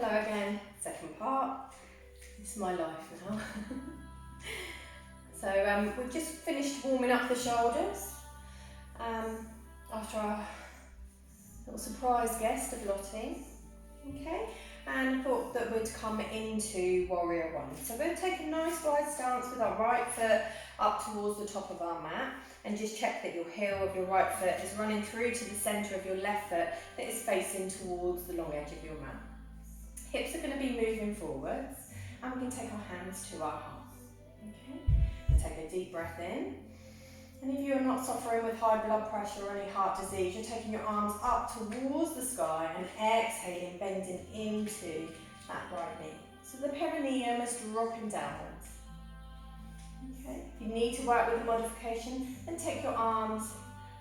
Hello again, second part. It's my life now. So we've just finished warming up the shoulders after our little surprise guest of Lottie. Okay, and I thought that we'd come into Warrior One. So we'll take a nice wide stance with our right foot up towards the top of our mat, and just check that your heel of your right foot is running through to the centre of your left foot that is facing towards the long edge of your mat. Hips are going to be moving forwards, and we can take our hands to our heart. Okay, and take a deep breath in. And if you're not suffering with high blood pressure or any heart disease, you're taking your arms up towards the sky and exhaling, bending into that right knee. So the perineum is dropping downwards. Okay, if you need to work with a modification, then take your arms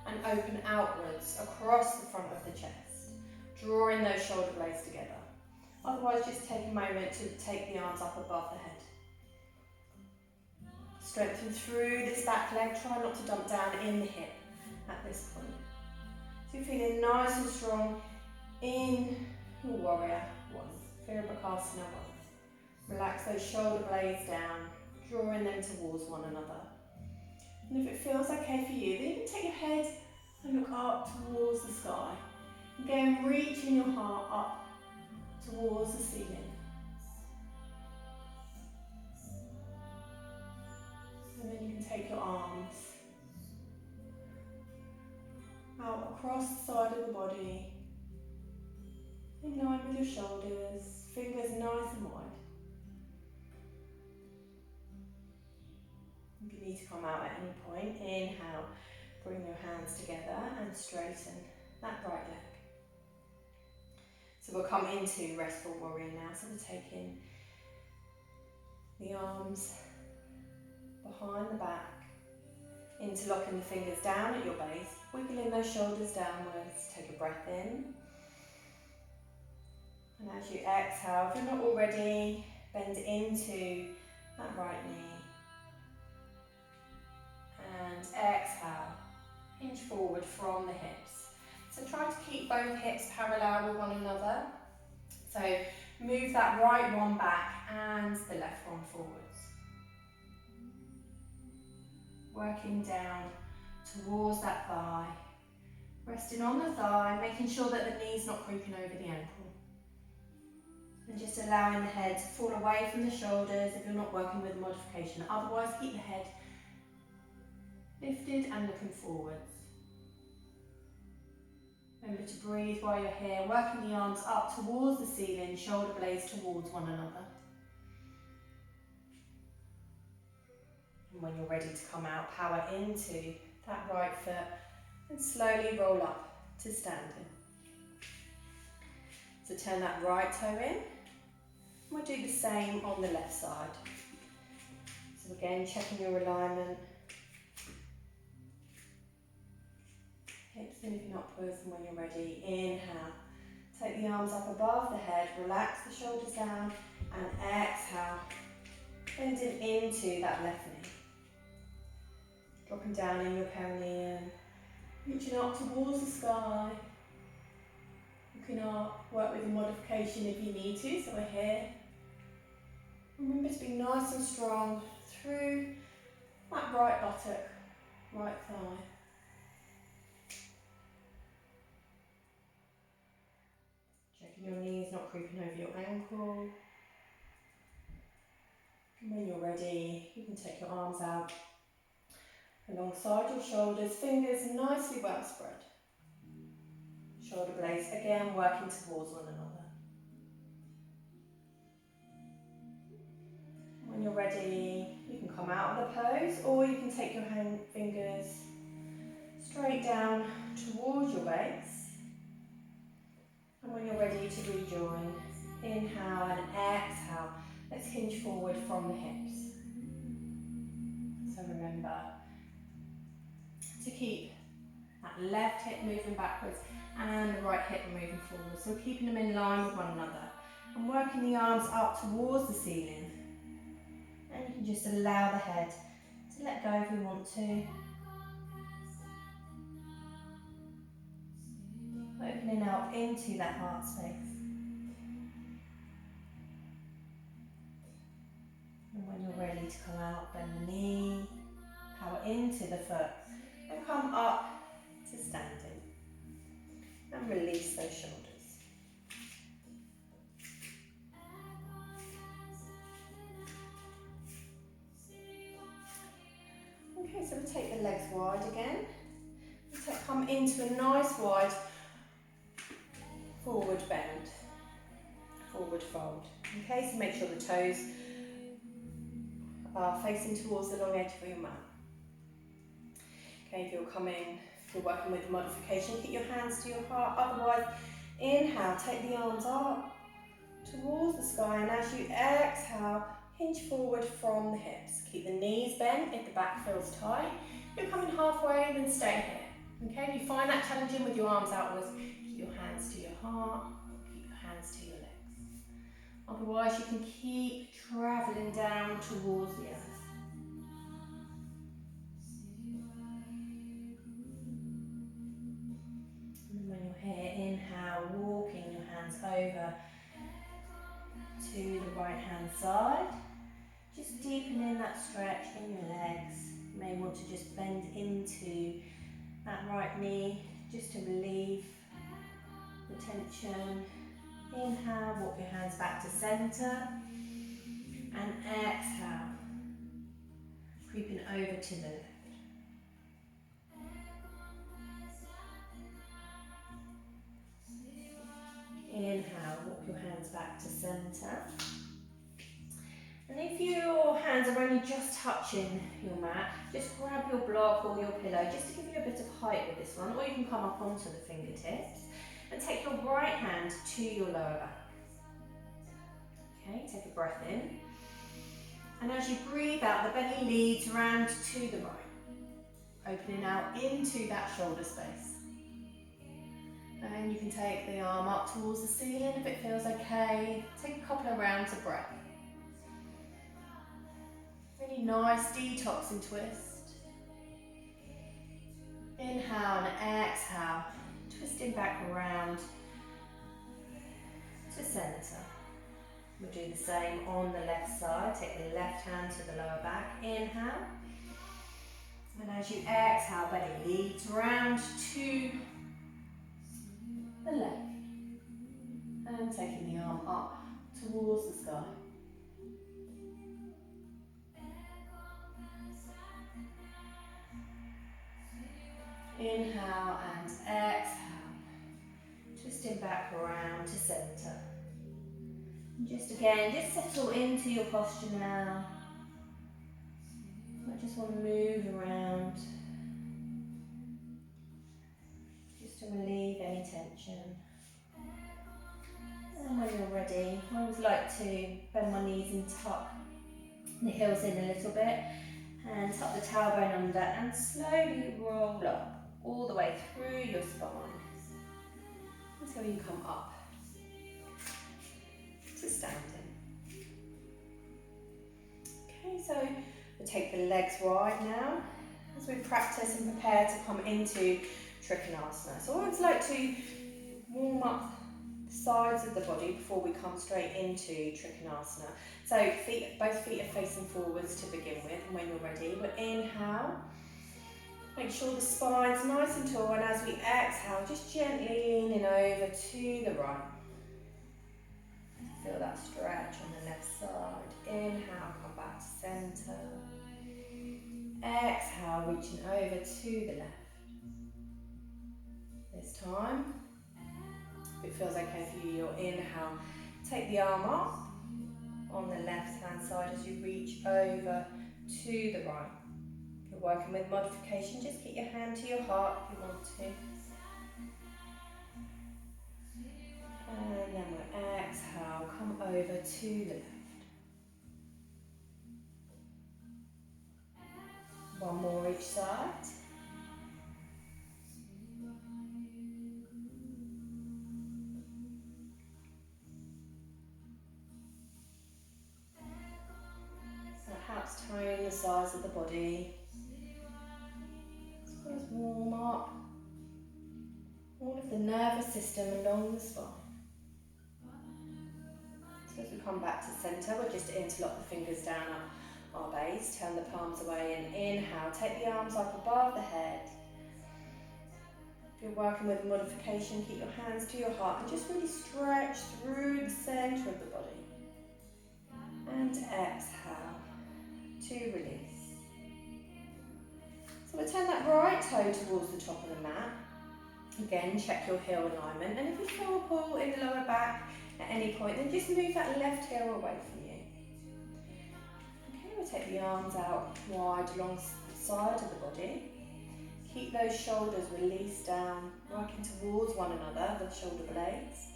and open outwards across the front of the chest, drawing those shoulder blades together. Otherwise, just take a moment to take the arms up above the head. Strengthen through this back leg, try not to dump down in the hip at this point. So you're feeling nice and strong in your Warrior One, Virabhadrasana One. Relax those shoulder blades down, drawing them towards one another. And if it feels okay for you, then you can take your head and look up towards the sky. Again, reaching your heart up towards the ceiling. And then you can take your arms out across the side of the body, in line with your shoulders, fingers nice and wide. If you need to come out at any point, inhale, bring your hands together and straighten that right leg. So we'll come into Restful Warrior now. So we're taking the arms behind the back, interlocking the fingers down at your base, wiggling those shoulders downwards. Take a breath in. And as you exhale, if you're not already, bend into that right knee. And exhale, hinge forward from the hips. So try to keep both hips parallel with one another. So move that right one back and the left one forwards. Working down towards that thigh. Resting on the thigh, making sure that the knee's not creeping over the ankle. And just allowing the head to fall away from the shoulders if you're not working with a modification. Otherwise, keep the head lifted and looking forwards. Remember to breathe while you're here, working the arms up towards the ceiling, shoulder blades towards one another. And when you're ready to come out, power into that right foot and slowly roll up to standing. So turn that right toe in. We'll do the same on the left side. So again, checking your alignment. Hips in if you're not upwards, and when you're ready, inhale. Take the arms up above the head, relax the shoulders down, and exhale. Bending into that left knee. Dropping down in your perineum. Reaching up towards the sky. You can work with a modification if you need to, so we're here. Remember to be nice and strong through that right buttock, right thigh. Checking your knees not creeping over your ankle. And when you're ready, you can take your arms out alongside your shoulders, fingers nicely well spread. Shoulder blades again working towards one another. When you're ready, you can come out of the pose, or you can take your hand fingers straight down towards your base. And when you're ready to rejoin, inhale and exhale. Let's hinge forward from the hips. So remember to keep that left hip moving backwards and the right hip moving forward. So keeping them in line with one another. And working the arms up towards the ceiling. And you can just allow the head to let go if you want to. Opening up into that heart space. you're ready to come out, bend the knee, power into the foot, and come up to standing. And release those shoulders. Okay, so we'll take the legs wide again. Come into a nice wide forward bend, forward fold. Okay, so make sure the toes are facing towards the long edge of your mat. Okay, if you're working with the modification, keep your hands to your heart. Otherwise, inhale, take the arms up towards the sky, and as you exhale, hinge forward from the hips. Keep the knees bent if the back feels tight. You're coming halfway, then stay here. Okay, if you find that challenging with your arms outwards, keep your hands to your heart, keep your hands to your legs. Otherwise, you can keep travelling down towards the earth. And when you're here, inhale, walking your hands over to the right hand side. Just deepening that stretch in your legs. You may want to just bend into that right knee just to relieve the tension. Inhale, walk your hands back to centre, and exhale, creeping over to the left. Inhale, walk your hands back to centre. And if your hands are only just touching your mat, just grab your block or your pillow just to give you a bit of height with this one, or you can come up onto the fingertips and take your right hand to your lower back. Okay, take a breath in. And as you breathe out, the belly leads round to the right, opening out into that shoulder space. And you can take the arm up towards the ceiling if it feels okay. Take a couple of rounds of breath. Really nice detoxing twist. Inhale and exhale, twisting back around to centre. We'll do the same on the left side. Take the left hand to the lower back. Inhale. And as you exhale, belly leads round to the left. And taking the arm up towards the sky. Inhale and exhale, twisting back around to centre. And just again, just settle into your posture now. I just want to move around, just to relieve any tension. And when you're ready, I always like to bend my knees and tuck the heels in a little bit, and tuck the tailbone under, and slowly roll up all the way through your spine until you come up to standing. Okay, so we'll take the legs wide now as we practice and prepare to come into Trikonasana. So I always like to warm up the sides of the body before we come straight into Trikonasana. So both feet are facing forwards to begin with, and when you're ready, we'll inhale. Make sure the spine's nice and tall, and as we exhale, just gently leaning over to the right. Feel that stretch on the left side. Inhale, come back to centre. Exhale, reaching over to the left. This time, if it feels okay for you, you'll inhale. Take the arm up on the left hand side as you reach over to the right. Working with modification, just keep your hand to your heart if you want to. And then we'll exhale, come over to the left. One more each side. So perhaps tone the sides of the body. Just warm up all of the nervous system along the spine. So as we come back to centre, we'll just interlock the fingers down our base. Turn the palms away and inhale. Take the arms up above the head. If you're working with modification, keep your hands to your heart and just really stretch through the centre of the body. And exhale to release. So we'll turn that right toe towards the top of the mat. Again, check your heel alignment, and if you feel a pull in the lower back at any point, then just move that left heel away from you. Okay, we'll take the arms out wide along the side of the body. Keep those shoulders released down, working towards one another, the shoulder blades.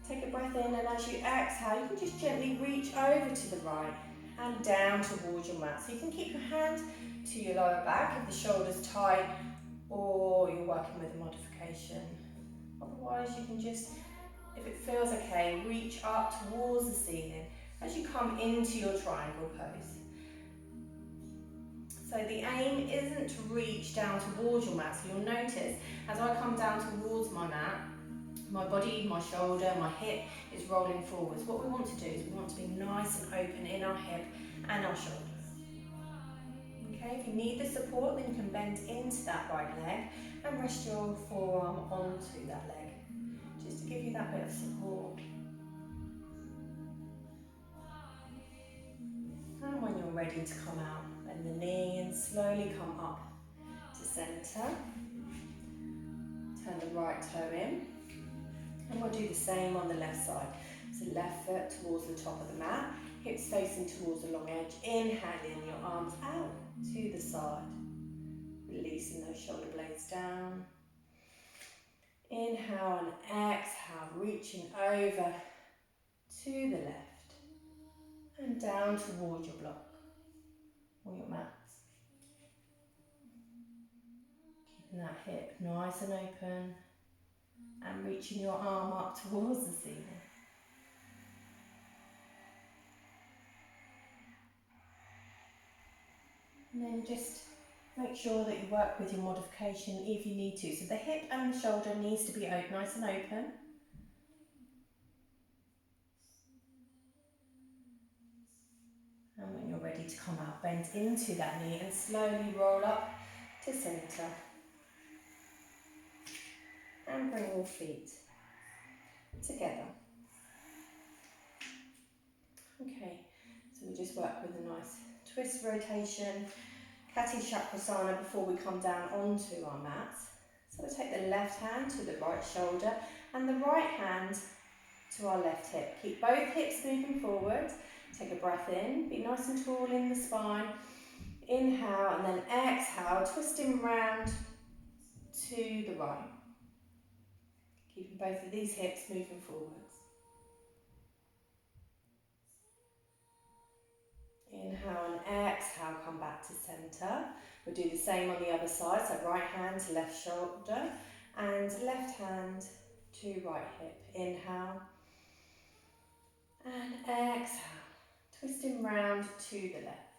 Take a breath in, and as you exhale, you can just gently reach over to the right and down towards your mat. So you can keep your hand to your lower back if the shoulder's tight, or you're working with a modification. Otherwise, you can just, if it feels okay, reach up towards the ceiling as you come into your triangle pose. So the aim isn't to reach down towards your mat. So you'll notice as I come down towards my mat, my body, my shoulder, my hip is rolling forwards. What we want to do is we want to be nice and open in our hip and our shoulder. Okay, if you need the support, then you can bend into that right leg and rest your forearm onto that leg, just to give you that bit of support. And when you're ready to come out, bend the knee and slowly come up to centre. Turn the right toe in. And we'll do the same on the left side. So left foot towards the top of the mat, hips facing towards the long edge, inhaling your arms out to the side, releasing those shoulder blades down. Inhale and exhale, reaching over to the left and down towards your block or your mats. Keeping that hip nice and open and reaching your arm up towards the ceiling. And then just make sure that you work with your modification if you need to. So the hip and the shoulder needs to be nice and open. And when you're ready to come out, bend into that knee and slowly roll up to centre. And bring all feet together. Okay, so we just work with a nice twist rotation, Kati Chakrasana before we come down onto our mats. So we'll take the left hand to the right shoulder and the right hand to our left hip. Keep both hips moving forward. Take a breath in, be nice and tall in the spine. Inhale and then exhale, twisting round to the right. Keeping both of these hips moving forwards. Inhale and exhale, come back to centre. We'll do the same on the other side, so right hand to left shoulder and left hand to right hip. Inhale and exhale, twisting round to the left.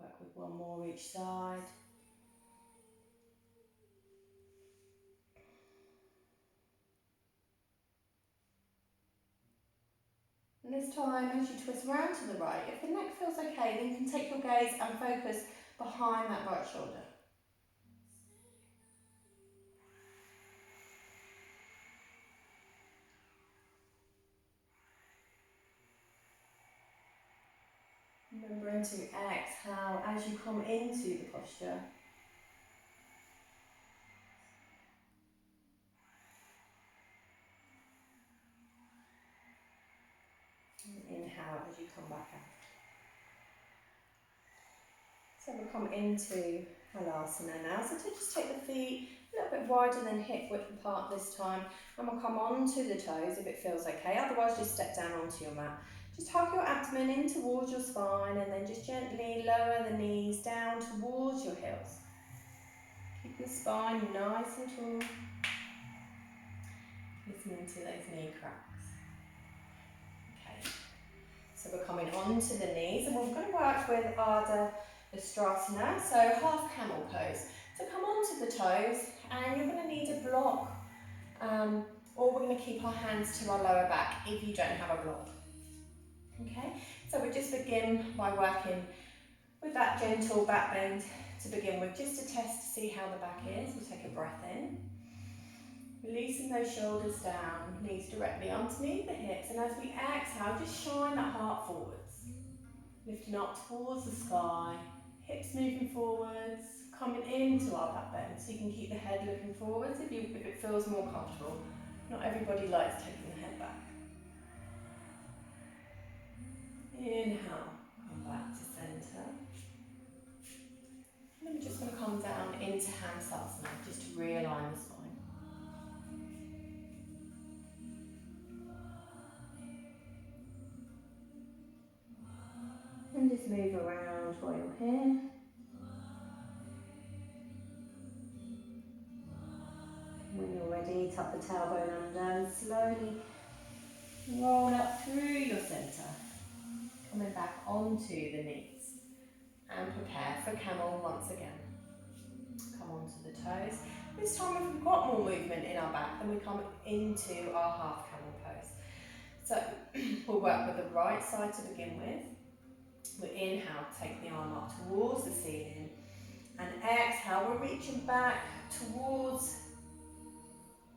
Work with one more each side. And this time, as you twist round to the right, if the neck feels okay, then you can take your gaze and focus behind that right shoulder. Remembering to exhale as you come into the posture. Inhale as you come back out. So we'll come into Halasana now. So just take the feet a little bit wider than hip width apart this time, and we'll come onto the toes if it feels okay. Otherwise, just step down onto your mat. Just hug your abdomen in towards your spine, and then just gently lower the knees down towards your heels. Keep your spine nice and tall. Listening to those knee cracks. So we're coming onto the knees and we're going to work with Ardha Ustrasana, so half camel pose. So come onto the toes and you're going to need a block or we're going to keep our hands to our lower back if you don't have a block. Okay, so we just begin by working with that gentle back bend to begin with, just to test to see how the back is. We'll take a breath in, releasing those shoulders down, knees directly underneath the hips, and as we exhale, just shine that heart forwards, lifting up towards the sky, hips moving forwards, coming into our back bend, so you can keep the head looking forwards if it feels more comfortable. Not everybody likes taking the head back. Inhale, come back to centre. And then we're just going to come down into Hansasana, just to realign the spine. And just move around while you're here. When you're ready, tuck the tailbone under and slowly roll up through your centre. Coming back onto the knees. And prepare for camel once again. Come onto the toes. This time if we've got more movement in our back, then we come into our half camel pose. So we'll work with the right side to begin with. We inhale, take the arm up towards the ceiling. And exhale, we're reaching back towards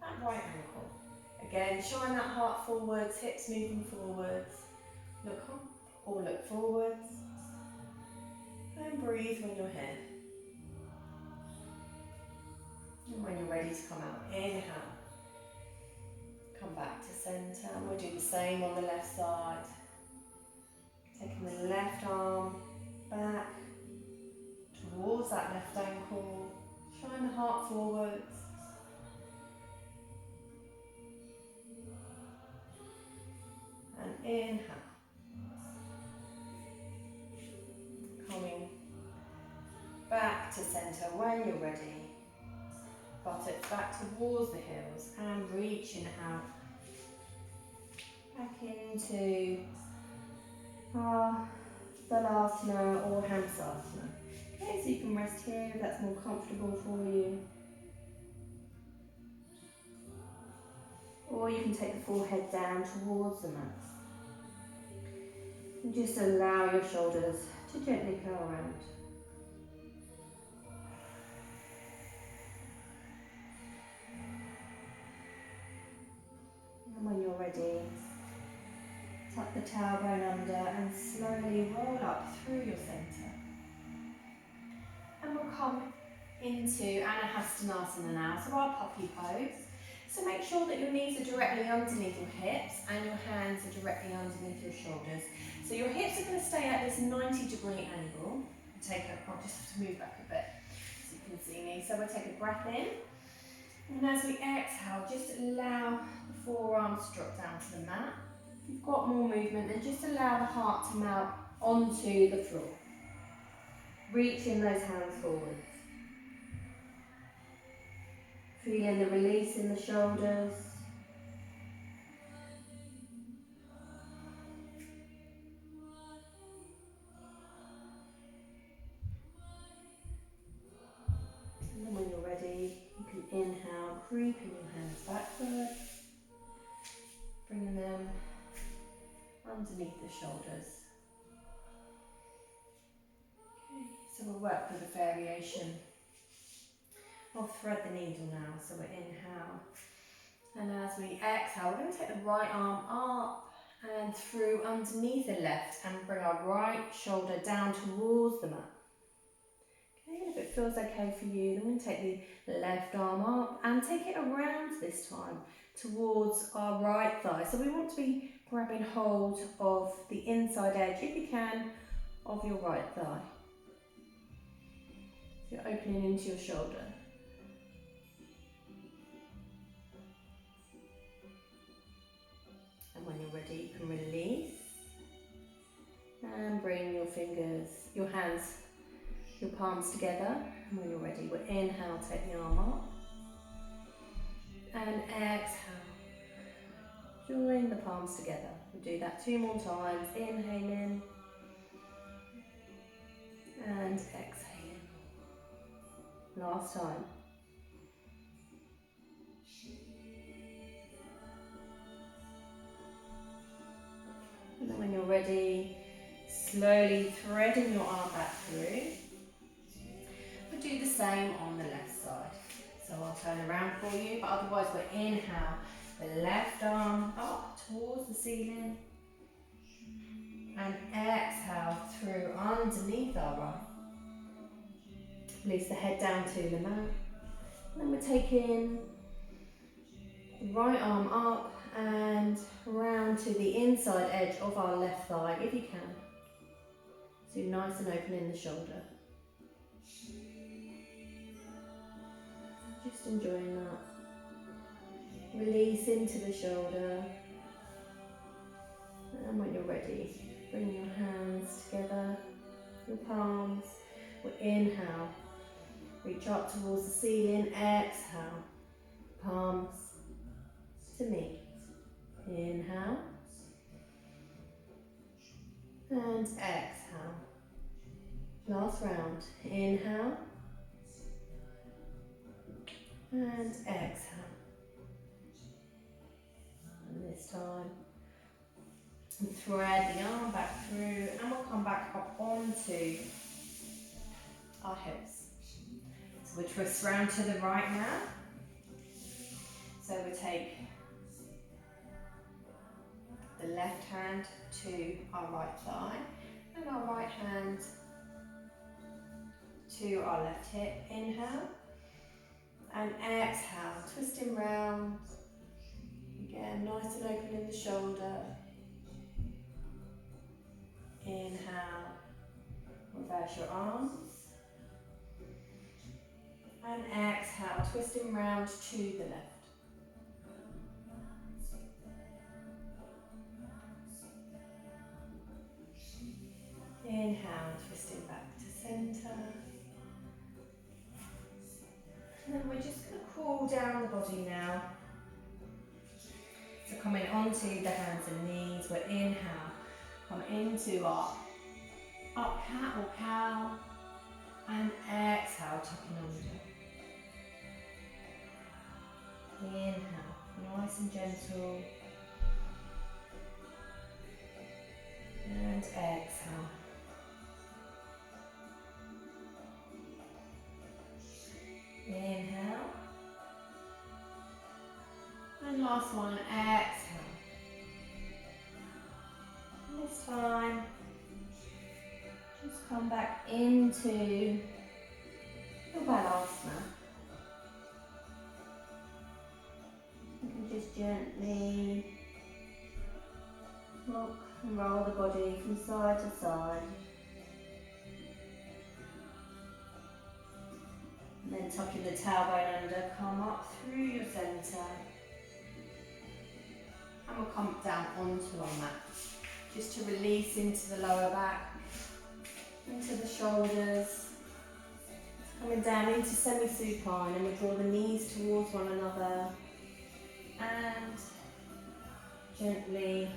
that right ankle. Again, shine that heart forwards, hips moving forwards. Look up or look forwards. And breathe when you're here. And when you're ready to come out, inhale. Come back to centre. And we'll do the same on the left side. Taking the left arm back towards that left ankle. Shine the heart forwards. And inhale. Coming back to centre when you're ready. Buttocks back towards the heels and reaching out. Back into our Balasana or Hansasana. Okay, so you can rest here if that's more comfortable for you. Or you can take the forehead down towards the mat. And just allow your shoulders to gently curl around. And when you're ready, tuck the tailbone under and slowly roll up through your centre. And we'll come into Anahastanasana now, so our puppy pose. So make sure that your knees are directly underneath your hips and your hands are directly underneath your shoulders. So your hips are going to stay at this 90-degree angle. I'll just have to move back a bit so you can see me. So we'll take a breath in. And as we exhale, just allow the forearms to drop down to the mat. If you've got more movement, then just allow the heart to melt onto the floor. Reaching those hands forwards. Feeling the release in the shoulders. And then when you're ready, you can inhale, creeping your hands backwards. Bringing them underneath the shoulders. Okay, so we'll work with a variation. I'll thread the needle now, so we inhale. And as we exhale, we're going to take the right arm up and through underneath the left and bring our right shoulder down towards the mat. Okay, and if it feels okay for you, then we'll take the left arm up and take it around this time towards our right thigh. So we want to be grabbing hold of the inside edge, if you can, of your right thigh. So you're opening into your shoulder. And when you're ready, you can release and bring your fingers, your hands, your palms together. And when you're ready, we'll inhale, take the arm up. And exhale, join the palms together. We'll do that 2 more times. Inhaling and exhaling. Last time. you're ready, slowly threading your arm back through. We'll do the same on the left side. So I'll turn around for you, but otherwise we'll inhale the left arm up towards the ceiling and exhale through underneath our right. Release the head down to the mat. And then we're taking the right arm up and round to the inside edge of our left thigh if you can. So nice and open in the shoulder. Just enjoying that. Release into the shoulder. And when you're ready, bring your hands together, your palms. We'll inhale. Reach up towards the ceiling. Exhale. Palms to meet. Inhale. And exhale. Last round. Inhale. And exhale. And this time, thread the arm back through and we'll come back up onto our hips. So we'll twist round to the right now. So we take the left hand to our right thigh and our right hand to our left hip. Inhale and exhale, twisting round. Again, nice and open in the shoulder. Inhale, reverse your arms. And exhale, twisting round to the left. Inhale, twisting back to centre. And then we're just going to cool down the body now. So coming onto the hands and knees, we'll inhale, come into our up cat or cow, and exhale, tucking under. Inhale, nice and gentle, and exhale. Inhale. And last one, exhale. And this time, just come back into your Balasana. You can just gently rock and roll the body from side to side. And then tucking the tailbone under, come up through your centre. And we'll come down onto our mat. Just to release into the lower back, into the shoulders. Coming down into semi-supine, and we draw the knees towards one another. And gently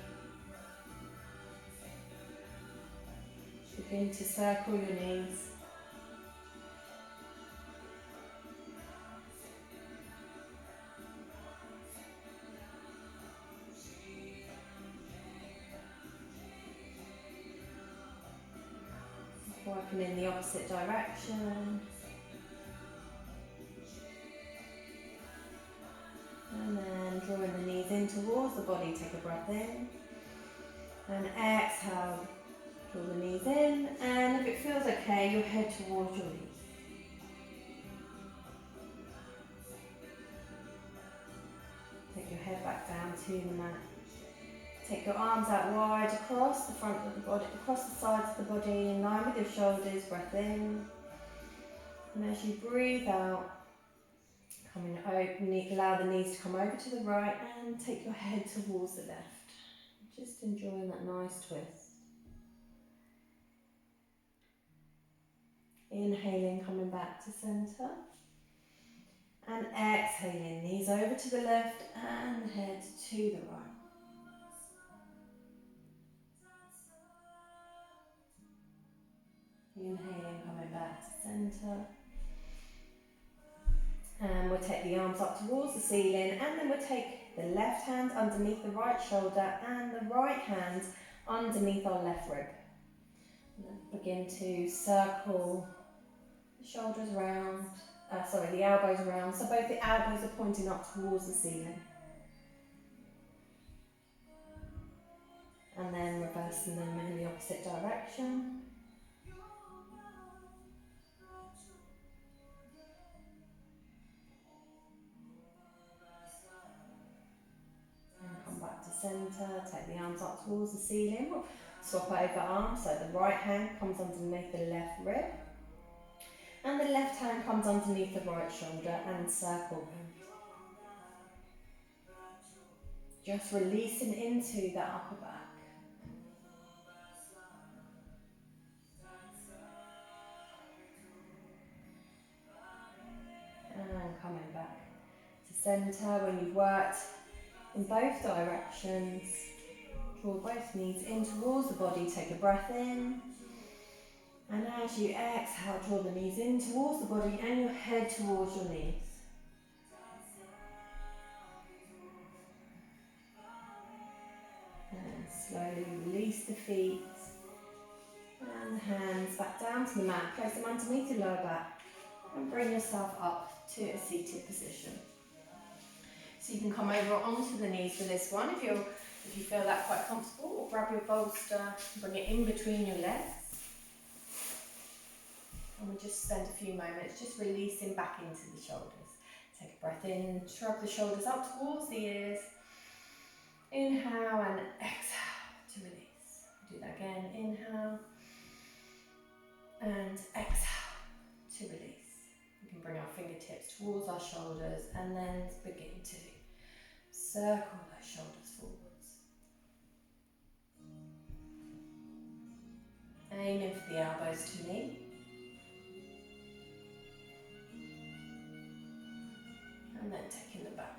begin to circle your knees. Working in the opposite direction. And then drawing the knees in towards the body, take a breath in. And exhale, draw the knees in. And if it feels okay, you'll head towards your knees. Take your head back down to the mat. Take your arms out wide across the front of the body, across the sides of the body, in line with your shoulders, breath in. And as you breathe out, coming open, allow the knees to come over to the right and take your head towards the left. Just enjoying that nice twist. Inhaling, coming back to centre. And exhaling, knees over to the left and head to the right. Inhaling, coming back to centre. And we'll take the arms up towards the ceiling, and then we'll take the left hand underneath the right shoulder and the right hand underneath our left rib. And then begin to circle the shoulders round, the elbows round, so both the elbows are pointing up towards the ceiling. And then reversing them in the opposite direction. And come back to centre, take the arms up towards the ceiling. Swap over arms, so the right hand comes underneath the left rib. And the left hand comes underneath the right shoulder and circle them. Just releasing into that upper back. And coming back to centre. When you've worked in both directions, draw both knees in towards the body, take a breath in. And as you exhale, draw the knees in towards the body and your head towards your knees. And slowly release the feet and the hands back down to the mat. Place them underneath your lower back and bring yourself up to a seated position. So you can come over onto the knees for this one if you feel that quite comfortable, or grab your bolster and bring it in between your legs. And we'll just spend a few moments just releasing back into the shoulders. Take a breath in, shrug the shoulders up towards the ears. Inhale and exhale to release. Do that again, inhale and exhale to release. We can bring our fingertips towards our shoulders and then begin to circle those shoulders forwards. Aiming for the elbows to meet. And then taking them back.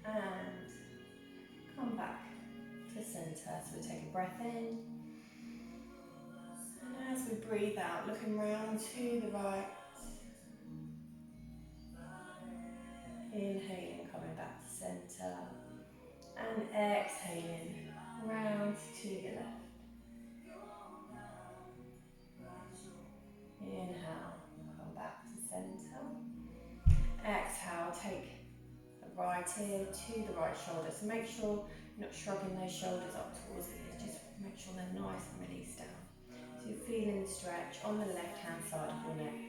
And come back to centre. So we take a breath in. And as we breathe out, looking round to the right. Inhaling, coming back to centre. And exhaling, round to the left. Inhale, come back to centre. Exhale, take the right ear to the right shoulder. So make sure you're not shrugging those shoulders up towards the ears. Just make sure they're nice and released down. So you're feeling the stretch on the left hand side of your neck.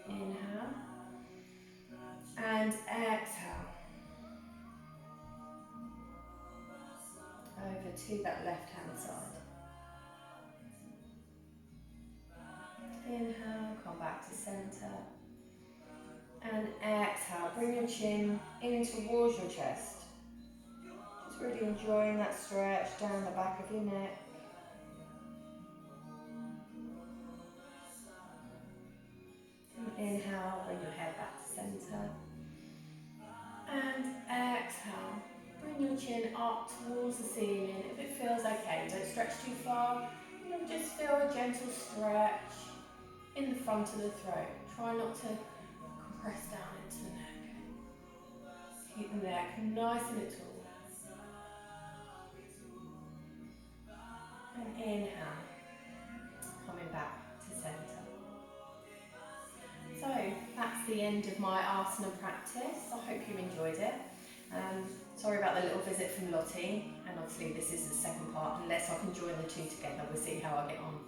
Inhale. And exhale. Over to that left hand side. Inhale, come back to centre. And exhale, bring your chin in towards your chest. Just really enjoying that stretch down the back of your neck. And inhale, bring your head back to centre. And exhale, bring your chin up towards the ceiling. If it feels okay, don't stretch too far. You'll just feel a gentle stretch in the front of the throat. Try not to compress down into the neck. Keep the neck nice and tall. And inhale, coming back to centre. So that's the end of my asana practice. I hope you enjoyed it. Sorry about the little visit from Lottie, and obviously this is the second part. Unless I can join the two together, we'll see how I get on.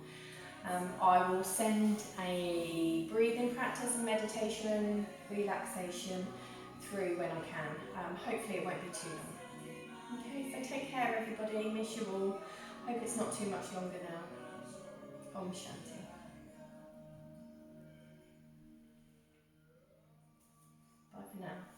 I will send a breathing practice and meditation, relaxation through when I can. Hopefully it won't be too long. Okay, so take care everybody, miss you all. Hope it's not too much longer now. Om Shanti. Bye for now.